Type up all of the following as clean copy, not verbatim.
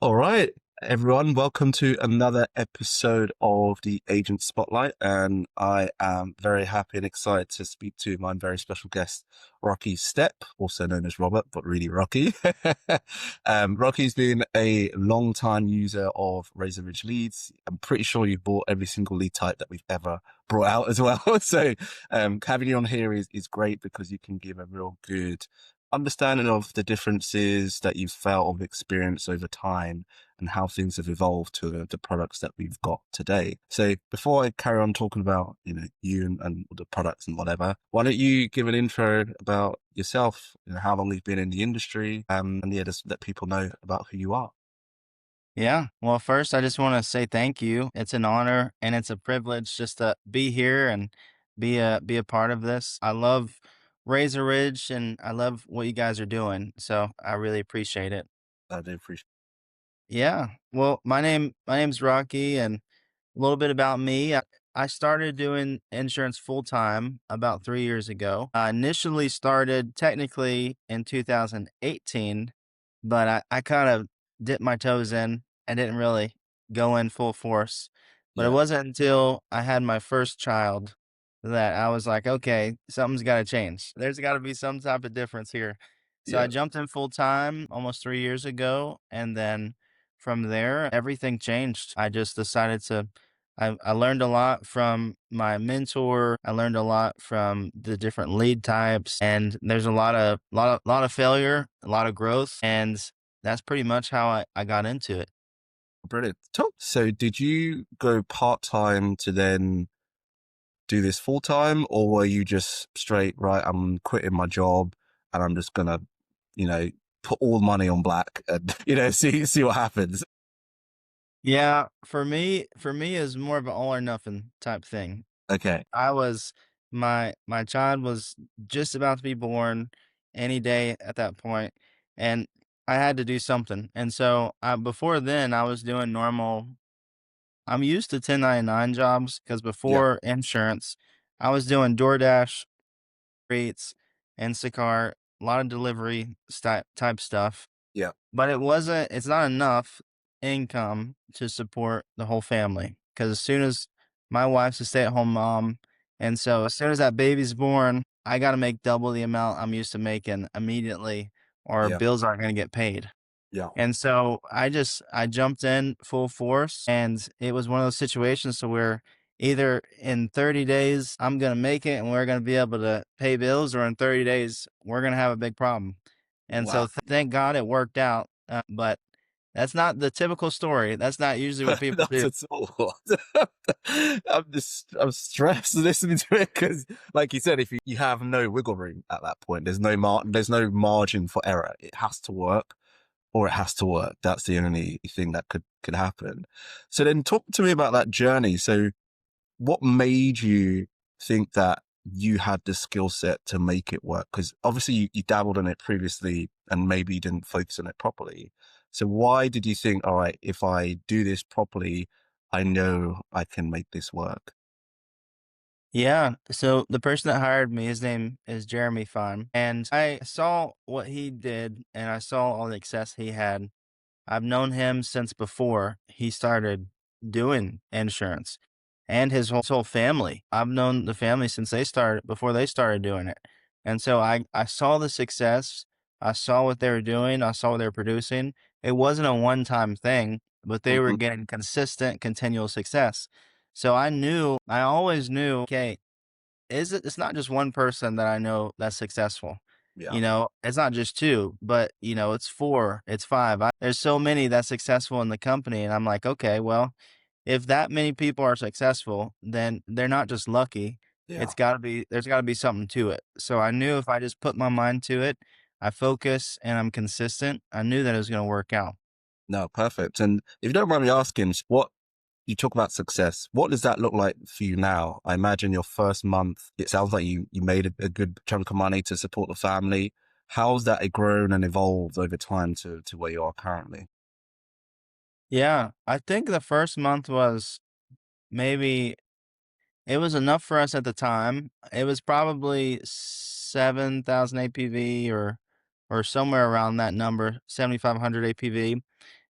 All right, everyone, welcome to another episode of the Agent Spotlight. And I am very happy and excited to speak to my very special guest, Rocky Steppe, also known as Robert, but really Rocky. Rocky's been a long time user of Razor Ridge leads. I'm pretty sure you've bought every single lead type that we've ever brought out as well. So having you on here is great because you can give a real good understanding of the differences that you've felt of experience over time and how things have evolved to the products that we've got today. So before I carry on talking about, you and the products and whatever, why don't you give an intro about yourself, how long you've been in the industry, and yeah, just let people know about who you are. Yeah. Well, first, I just want to say thank you. It's an honor and it's a privilege just to be here and be a part of this. I love Razor Ridge and I love what you guys are doing. So I really appreciate it. I do appreciate Yeah. Well, my name's Rocky, and a little bit about me. I started doing insurance full time about 3 years ago. I initially started technically in 2018, but I kind of dipped my toes in. I didn't really go in full force. But it Yeah, wasn't until I had my first child that I was like, okay, something's got to change. There's got to be some type of difference here. So I yeah. jumped in full time almost 3 years ago. And then from there, everything changed. I just decided to I learned a lot from my mentor. I learned a lot from the different lead types, and there's a lot of failure, a lot of growth, and that's pretty much how I got into it. Brilliant. So did you go part-time to then do this full time, or were you just straight, right, I'm quitting my job and I'm just gonna, you know, put all money on black and see what happens? Yeah, for me is more of an all or nothing type thing. Okay. I was my child was just about to be born any day at that point, and I had to do something. And so before then, I was doing normal. I'm used to 1099 jobs because Yeah. before insurance, I was doing DoorDash, Eats, Instacart, a lot of delivery type stuff. Yeah. But it's not enough income to support the whole family. Because as soon as my wife's a stay-at-home mom, and so as soon as that baby's born, I gotta make double the amount I'm used to making immediately, or Yeah. bills aren't gonna get paid. Yeah. And so I jumped in full force, and it was one of those situations to where either in 30 days I'm gonna make it and we're gonna be able to pay bills, or in 30 days we're gonna have a big problem. And so Wow. thank God it worked out. But that's not the typical story. That's not usually what people Not do. at all. I'm stressed listening to it because, like you said, if you have no wiggle room at that point, there's no margin for error. It has to work, or it has to work. That's the only thing that could happen. So then, talk to me about that journey. So what made you think that you had the skill set to make it work? Because obviously you dabbled in it previously and maybe you didn't focus on it properly. So why did you think, all right, if I do this properly, I know I can make this work? Yeah. So the person that hired me, his name is Jeremy Fine. And I saw what he did and I saw all the success he had. I've known him since before he started doing insurance, and his whole family. I've known the family since before they started doing it. And so I saw the success. I saw what they were doing. I saw what they were producing. It wasn't a one-time thing, but they were Hmm. getting consistent, continual success. So I always knew, okay, it's not just one person that I know that's successful. Yeah. It's not just two, but it's four, it's five. There's so many that's successful in the company. And I'm like, okay, well, if that many people are successful, then they're not just lucky. Yeah. There's gotta be something to it. So I knew if I just put my mind to it, I focus and I'm consistent, I knew that it was going to work out. No, perfect. And if you don't mind me asking, what you talk about success, what does that look like for you now? I imagine your first month, it sounds like you made a good chunk of money to support the family. How's that grown and evolved over time to where you are currently? Yeah. I think the first month was maybe it was enough for us at the time. It was probably 7,000 APV or somewhere around that number, 7,500 APV.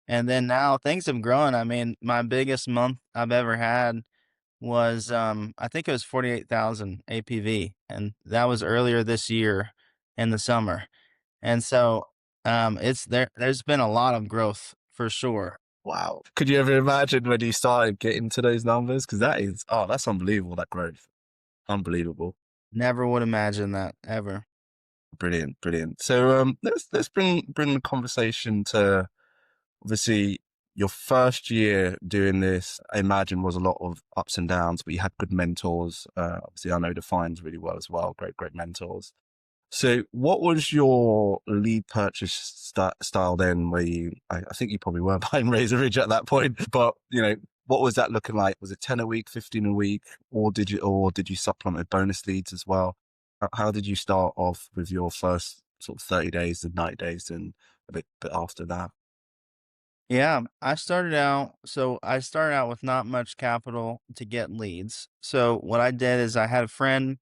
And then now things have grown. I mean, my biggest month I've ever had was I think it was 48,000 APV, and that was earlier this year in the summer. And so it's there's been a lot of growth for sure. Wow. Could you ever imagine when you started getting to those numbers? Because that is, oh, that's unbelievable, that growth. Unbelievable. Never would imagine that ever. Brilliant, brilliant. So let's bring the conversation to obviously your first year doing this. I imagine was a lot of ups and downs, but you had good mentors. Obviously, I know the Fines really well as well. Great mentors. So, what was your lead purchase style then? Where I think you probably were buying Razor Ridge at that point, but what was that looking like? Was it 10 a week, 15 a week, or did you supplement with bonus leads as well? How did you start off with your first sort of 30 days and 90 days and a bit after that? Yeah, I started out with not much capital to get leads. So what I did is I had a friend,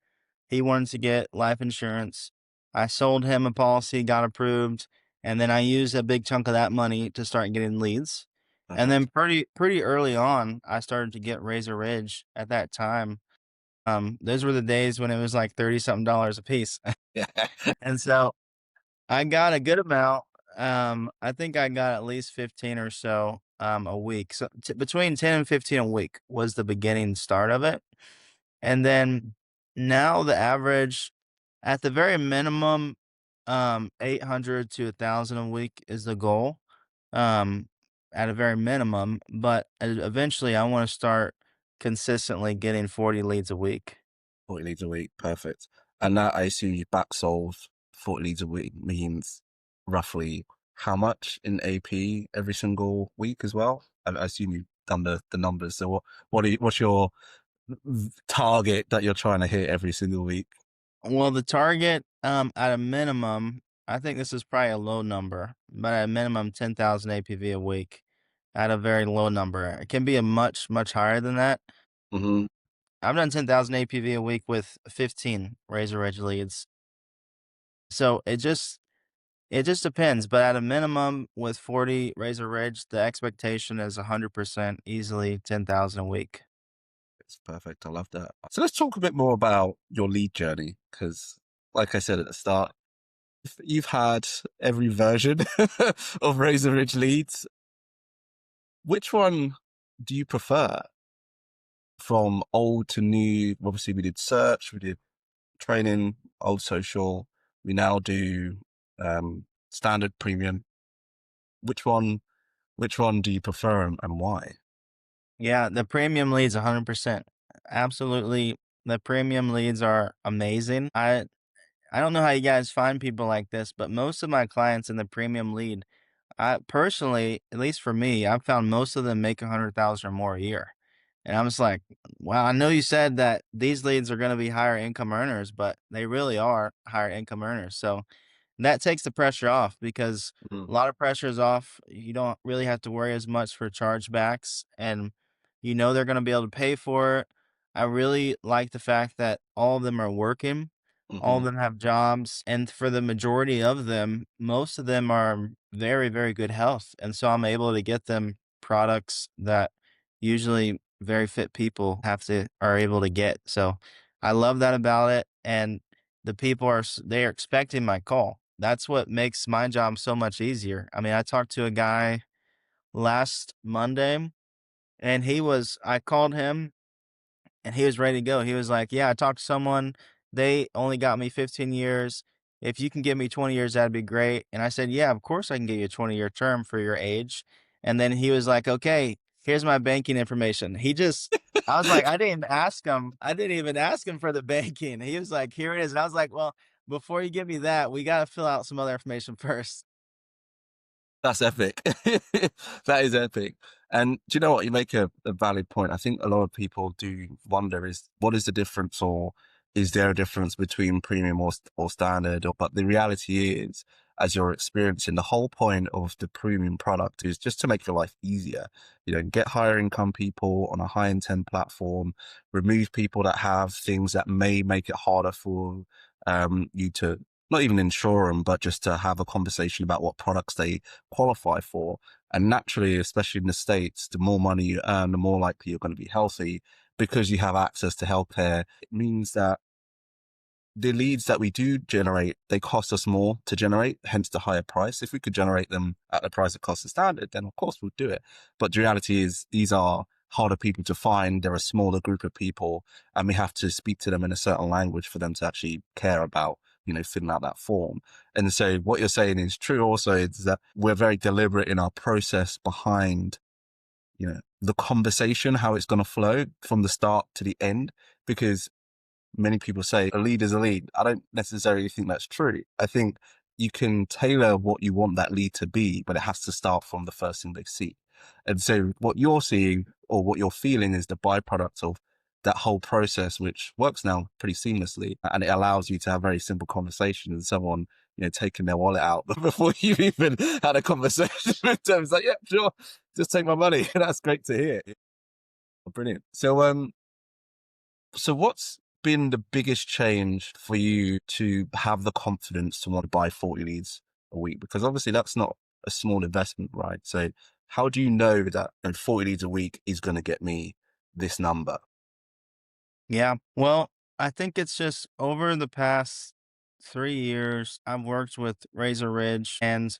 he wanted to get life insurance. I sold him a policy, got approved, and then I used a big chunk of that money to start getting leads. And then Perfect. pretty early on, I started to get Razor Ridge at that time. Those were the days when it was like 30 something dollars a piece. Yeah. And so I got a good amount. I think I got at least 15 or so a week. So between 10 and 15 a week was the beginning start of it. And then now the average at the very minimum 800 to 1,000 a week is the goal. Um at a very minimum, but eventually I want to start consistently getting 40 leads a week. 40 leads a week. Perfect. And that I assume you back sold 40 leads a week means roughly how much in AP every single week as well? I assume you've done the numbers. So what's your target that you're trying to hit every single week? Well, the target, at a minimum, I think this is probably a low number, but at a minimum, 10,000 APV a week at a very low number. It can be a much higher than that. Hmm. I've done 10,000 APV a week with 15 Razor Edge leads. So it just depends, but at a minimum with 40 Razor Ridge, the expectation is 100% easily 10,000 a week. It's perfect. I love that. So let's talk a bit more about your lead journey because, like I said at the start, you've had every version of Razor Ridge leads. Which one do you prefer from old to new? Obviously, we did search, we did training, old social. We now do standard premium. Which one? Which one do you prefer and why? Yeah, the premium leads 100%. Absolutely. The premium leads are amazing. I don't know how you guys find people like this, but most of my clients in the premium lead, I personally, at least for me, I've found most of them make 100,000 or more a year. And I'm just like, wow, I know you said that these leads are going to be higher income earners, but they really are higher income earners. So that takes the pressure off because Mm, a lot of pressure is off. You don't really have to worry as much for chargebacks, and you know they're going to be able to pay for it. I really like the fact that all of them are working, all mm-hmm, of them have jobs, and for the majority of them, most of them are very good health. And so I'm able to get them products that usually very fit people are able to get. So I love that about it. And the people they are expecting my call. That's what makes my job so much easier. I mean, I talked to a guy last Monday and I called him and he was ready to go. He was like, "Yeah, I talked to someone. They only got me 15 years. If you can give me 20 years, that'd be great." And I said, "Yeah, of course I can get you a 20-year term for your age." And then he was like, "Okay, here's my banking information." I was like, I didn't even ask him. I didn't even ask him for the banking. He was like, "Here it is." And I was like, "Well, before you give me that, we got to fill out some other information first." that's epic. That is epic. And do you know what? You make a valid point. I think a lot of people do wonder is what is the difference or is there a difference between premium or standard? But the reality is, as you're experiencing, the whole point of the premium product is just to make your life easier. Get higher income people on a high intent platform, remove people that have things that may make it harder for you to not even insure them, but just to have a conversation about what products they qualify for. And naturally, especially in the States, the more money you earn, the more likely you're going to be healthy because you have access to healthcare. It means that the leads that we do generate, they cost us more to generate, hence the higher price. If we could generate them at the price it costs the standard, then of course we'll do it. But the reality is these are harder people to find. They're a smaller group of people, and we have to speak to them in a certain language for them to actually care about, filling out that form. And so what you're saying is true also, is that we're very deliberate in our process behind, the conversation, how it's going to flow from the start to the end, because many people say a lead is a lead. I don't necessarily think that's true. I think you can tailor what you want that lead to be, but it has to start from the first thing they see. And so what you're seeing or what you're feeling is the byproduct of that whole process, which works now pretty seamlessly. And it allows you to have very simple conversations and someone, taking their wallet out before you've even had a conversation with them. It's like, yeah, sure, just take my money. That's great to hear. Brilliant. So what's been the biggest change for you to have the confidence to want to buy 40 leads a week? Because obviously that's not a small investment, right? So how do you know that 40 leads a week is going to get me this number? Yeah. Well, I think it's just over the past 3 years, I've worked with Razor Ridge and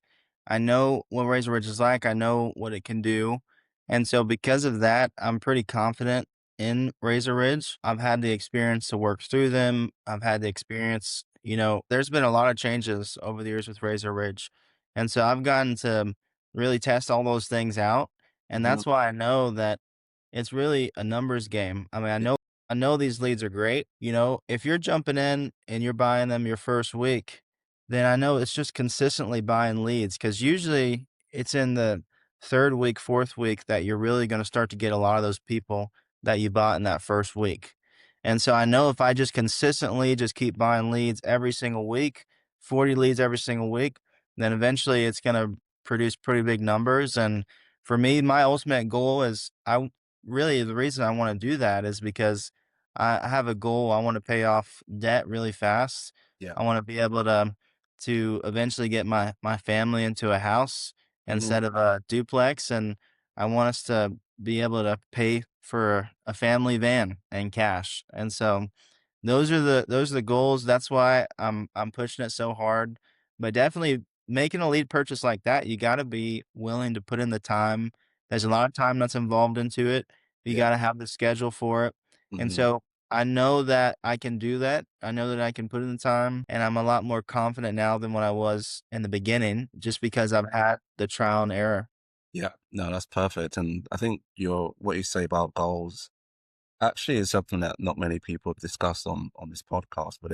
I know what Razor Ridge is like. I know what it can do. And so because of that, I'm pretty confident in Razor Ridge. I've had the experience to work through them. I've had the experience, there's been a lot of changes over the years with Razor Ridge. And so I've gotten to really test all those things out. And Hmm. that's why I know that it's really a numbers game. I mean, Yeah. I know these leads are great. If you're jumping in and you're buying them your first week, then I know it's just consistently buying leads because usually it's in the third week, fourth week that you're really going to start to get a lot of those people that you bought in that first week. And so I know if I just consistently just keep buying leads every single week, 40 leads every single week, then eventually it's going to produce pretty big numbers. And for me, my ultimate goal is really the reason I want to do that is because I have a goal. I want to pay off debt really fast. Yeah. I want to be able to eventually get my family into a house Hmm. instead of a duplex, and I want us to be able to pay for a family van and cash. And so those are the goals. That's why I'm pushing it so hard. But definitely making a lead purchase like that, you got to be willing to put in the time. There's a lot of time that's involved into it. You Yeah. got to have the schedule for it. And Hmm. so I know that I can do that. I know that I can put in the time, and I'm a lot more confident now than when I was in the beginning, just because I've had the trial and error. Yeah. No, that's perfect. And I think what you say about goals actually is something that not many people have discussed on this podcast, but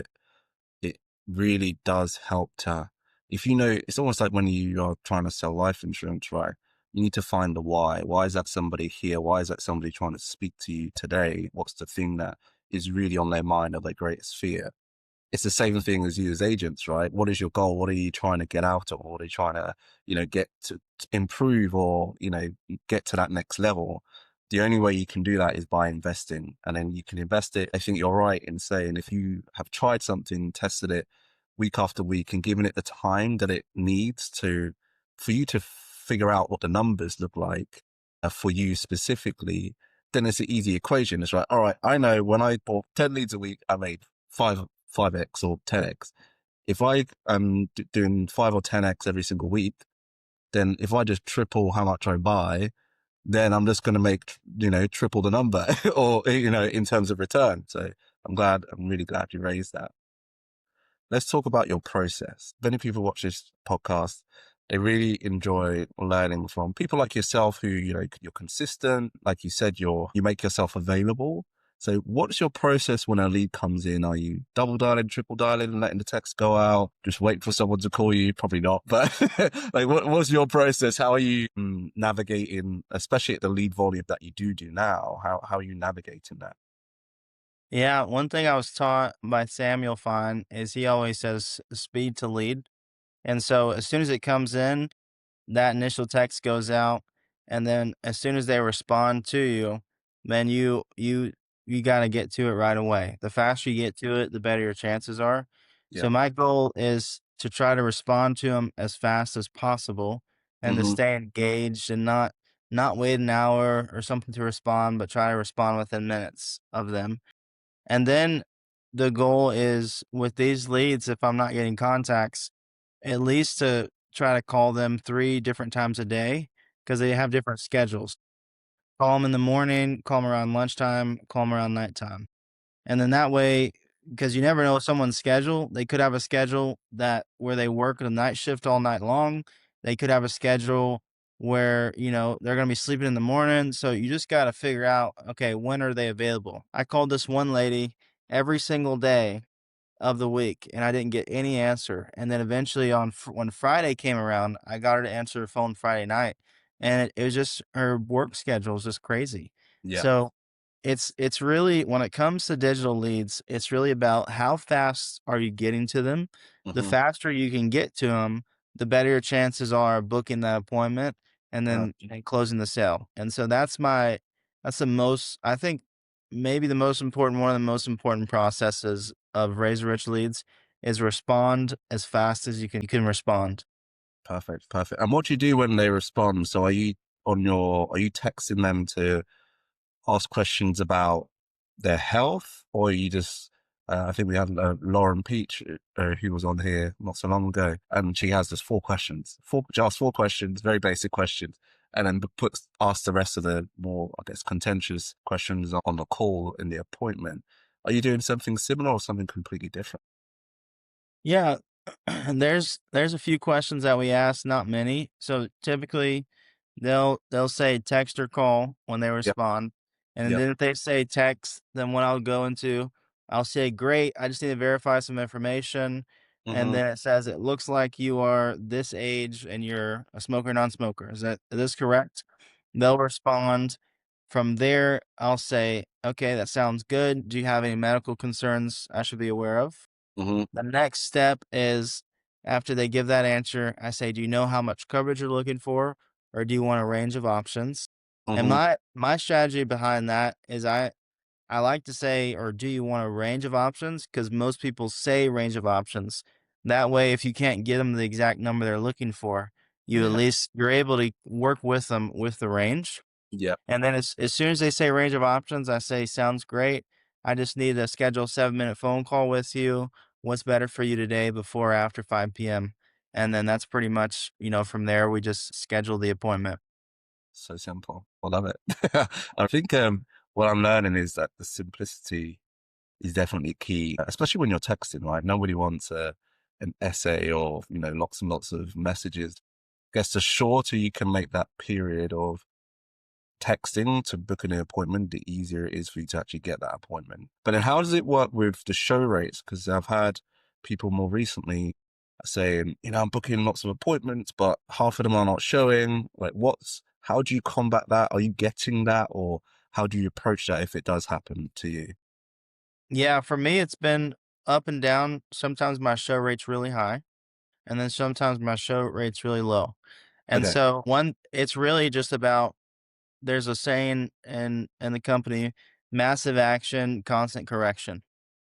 it really does help to, if it's almost like when you are trying to sell life insurance, right? You need to find the why. Why is that somebody here? Why is that somebody trying to speak to you today? What's the thing that is really on their mind or their greatest fear? It's the same thing as you as agents, right? What is your goal? What are you trying to get out of? What are you trying to, get to improve or, get to that next level? The only way you can do that is by investing, and then you can invest it. I think you're right in saying if you have tried something, tested it week after week and given it the time that it needs for you to figure out what the numbers look like for you specifically, then it's an easy equation. It's right. All right. I know when I bought 10 leads a week, I made 5x or 10x. If I am doing 5 or 10x every single week, then if I just triple how much I buy, then I'm just going to make, triple the number or, in terms of return. So I'm really glad you raised that. Let's talk about your process. Many people watch this podcast. They really enjoy learning from people like yourself who, you're consistent. Like you said, you make yourself available. So what's your process when a lead comes in? Are you double dialing, triple dialing and letting the text go out? Just wait for someone to call you? Probably not. But like, what's your process? How are you navigating, especially at the lead volume that you do now? How are you navigating that? Yeah, one thing I was taught by Samuel Fine is he always says speed to lead. And so as soon as it comes in, that initial text goes out, and then as soon as they respond to you, then you got to get to it right away. The faster you get to it, the better your chances are. Yeah. So my goal is to try to respond to them as fast as possible, and to Hmm. stay engaged and not wait an hour or something to respond, but try to respond within minutes of them. And then the goal is with these leads, if I'm not getting contacts, at least to try to call them 3 different times a day because they have different schedules. Call them in the morning, call them around lunchtime, call them around nighttime. And then that way, because you never know someone's schedule, they could have a schedule that where they work the night shift all night long. They could have a schedule where, they're going to be sleeping in the morning. So you just got to figure out, okay, when are they available? I called this one lady every single day of the week, and I didn't get any answer. And then eventually when Friday came around, I got her to answer her phone Friday night, and it was just her work schedule is just crazy. Yeah. So it's really when it comes to digital leads, it's really about how fast are you getting to them. The Hmm. faster you can get to them, the better your chances are of booking that appointment and then and closing the sale. And so that's the most I think maybe the most important one of the most important processes of Razor Rich Leads is respond as fast as you can respond. Perfect, perfect. And what do you do when they respond? So are you texting them to ask questions about their health, or you just I think we had Lauren Peach who was on here not so long ago, and she has just she asks 4 questions, very basic questions, and then puts asks the rest of the more, I guess, contentious questions on the call in the appointment. Are you doing something similar or something completely different? Yeah, and there's a few questions that we ask, not many. So typically, they'll say text or call when they Yep, respond, and yep. then if they say text, then what I'll go into, I'll say, "Great, I just need to verify some information," and Hmm. then it says, "It looks like you are this age and you're a smoker, non-smoker. Is this correct?" They'll respond. From there, I'll say, "Okay, that sounds good. Do you have any medical concerns I should be aware of?" Hmm. The next step is after they give that answer, I say, "Do you know how much coverage you're looking for, or do you want a range of options?" And Hmm. my strategy behind that is I like to say, "Or do you want a range of options?" Because most people say range of options. That way, if you can't get them the exact number they're looking for, you at Yeah. least you're able to work with them with the range. Yep. And then as soon as they say range of options, I say, "Sounds great. I just need to schedule a 7-minute phone call with you. What's better for you today before or after 5 p.m.?" And then that's pretty much, from there, we just schedule the appointment. So simple. I love it. I think what I'm learning is that the simplicity is definitely key, especially when you're texting, right? Nobody wants an essay or, lots and lots of messages. I guess the shorter you can make that period of texting to book an appointment, the easier it is for you to actually get that appointment. But then how does it work with the show rates? Because I've had people more recently saying, I'm booking lots of appointments, but half of them are not showing. Like, how do you combat that? Are you getting that? Or how do you approach that if it does happen to you? Yeah, for me, it's been up and down. Sometimes my show rate's really high, and then sometimes my show rate's really low. And Okay. so it's really just about there's a saying in the company, massive action, constant correction.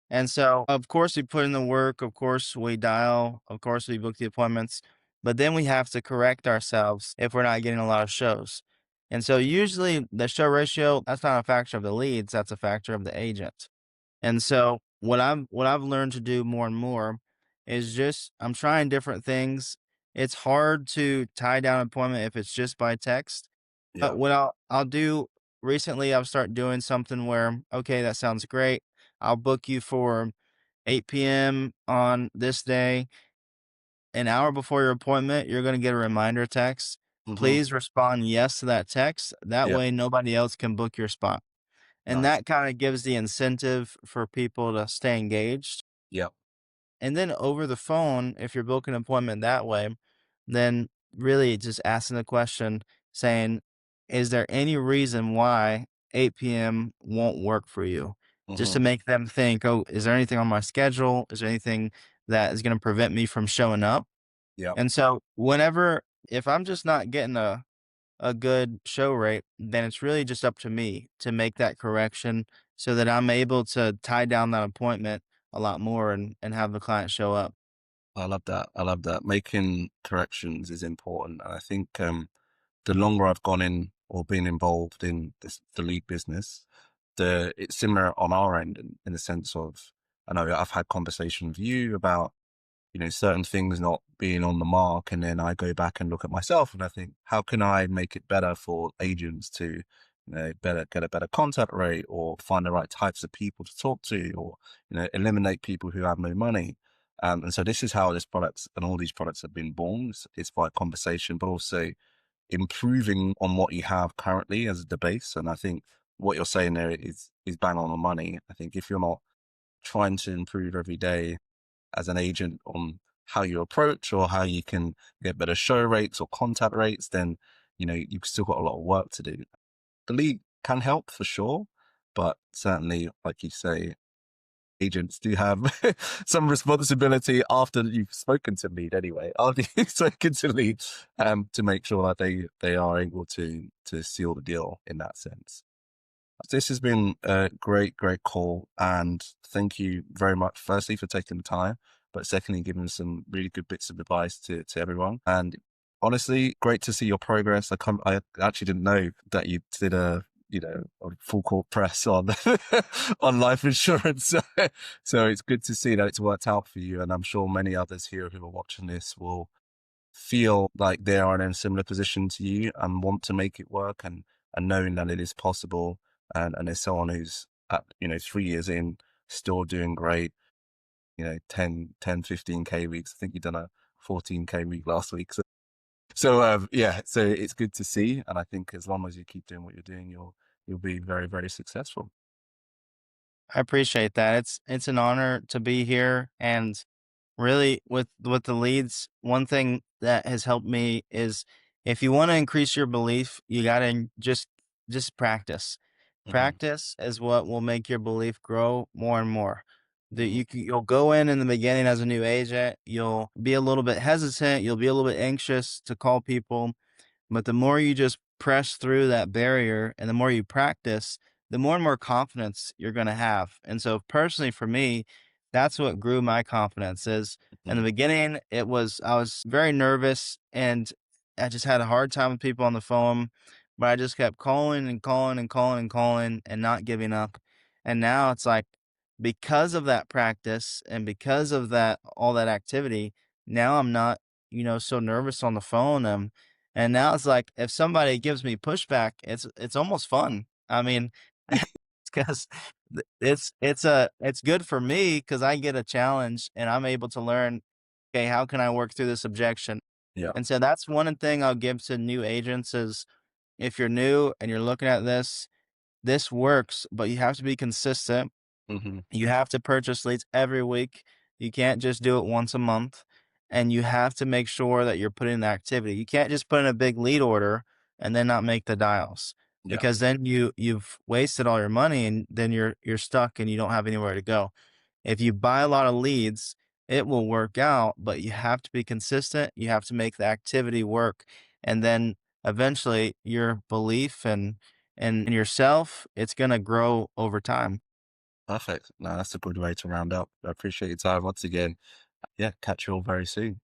And so, of course, we put in the work, of course, we dial, of course, we book the appointments, but then we have to correct ourselves if we're not getting a lot of shows. And so, usually, the show ratio, that's not a factor of the leads, that's a factor of the agent. And so, what I've learned to do more and more is just I'm trying different things. It's hard to tie down an appointment if it's just by text, Yeah. but what I'll do recently, I've started doing something where, okay, that sounds great. I'll book you for 8 p.m. on this day. An hour before your appointment, you're going to get a reminder text. Hmm. Please respond yes to that text. That Yeah. way, nobody else can book your spot. And Nice. that kind of gives the incentive for people to stay engaged. Yeah. And then over the phone, if you're booking an appointment that way, then really just asking the question saying, is there any reason why 8 p.m. won't work for you? Just Hmm. to make them think, oh, is there anything on my schedule? Is there anything that is going to prevent me from showing up? Yeah. And so, if I'm just not getting a good show rate, then it's really just up to me to make that correction so that I'm able to tie down that appointment a lot more and have the client show up. I love that. I love that. Making corrections is important. And I think the longer I've gone in or been involved in the lead business, it's similar on our end in the sense of I know I've had conversation with you about certain things not being on the mark. And then I go back and look at myself and I think, how can I make it better for agents to, better get a better contact rate or find the right types of people to talk to or, eliminate people who have no money. And so this is how this product and all these products have been born. It's by conversation, but also improving on what you have currently as the base. And I think what you're saying there is bang on the money. I think if you're not trying to improve every day as an agent on how you approach or how you can get better show rates or contact rates, then you've still got a lot of work to do. The lead can help for sure, but certainly, like you say, agents do have some responsibility after you've spoken to lead anyway, after you've spoken to lead, to make sure that they are able to seal the deal in that sense. This has been a great, great call. And thank you very much, firstly, for taking the time, but secondly, giving some really good bits of advice to everyone. And honestly, great to see your progress. I actually didn't know that you did a full court press on on life insurance. So it's good to see that it's worked out for you. And I'm sure many others here who are watching this will feel like they are in a similar position to you and want to make it work and knowing that it is possible and there's someone who's at 3 years in still doing great, 15k weeks. I think you've done a 14k week last week, yeah, so it's good to see, and I think as long as you keep doing what you're doing, you'll be very, very successful. I appreciate that. It's an honor to be here, and really with the leads, one thing that has helped me is if you want to increase your belief, you got to just practice. Hmm. Practice is what will make your belief grow more and more. Hmm. You'll go in the beginning as a new agent, you'll be a little bit hesitant, you'll be a little bit anxious to call people, but the more you just press through that barrier and the more you practice, the more and more confidence you're going to have. And so personally for me, that's what grew my confidence is in the Hmm. beginning, I was very nervous and I just had a hard time with people on the phone, but I just kept calling and calling and calling and calling and not giving up. And now it's like because of that practice and because of that all that activity, now I'm not, so nervous on the phone. And now it's like if somebody gives me pushback, it's almost fun. I mean, it's 'cause it's good for me because I get a challenge and I'm able to learn, "Okay, how can I work through this objection?" Yeah. And so that's one thing I'll give to new agents is if you're new and you're looking at this, this works, but you have to be consistent. Hmm. You have to purchase leads every week. You can't just do it once a month. And you have to make sure that you're putting in the activity. You can't just put in a big lead order and then not make the dials Yeah. because then you've wasted all your money and then you're stuck and you don't have anywhere to go. If you buy a lot of leads, it will work out, but you have to be consistent. You have to make the activity work. And then eventually your belief and in yourself, it's gonna grow over time. Perfect. No, that's a good way to round up. I appreciate your time once again. Yeah, catch you all very soon.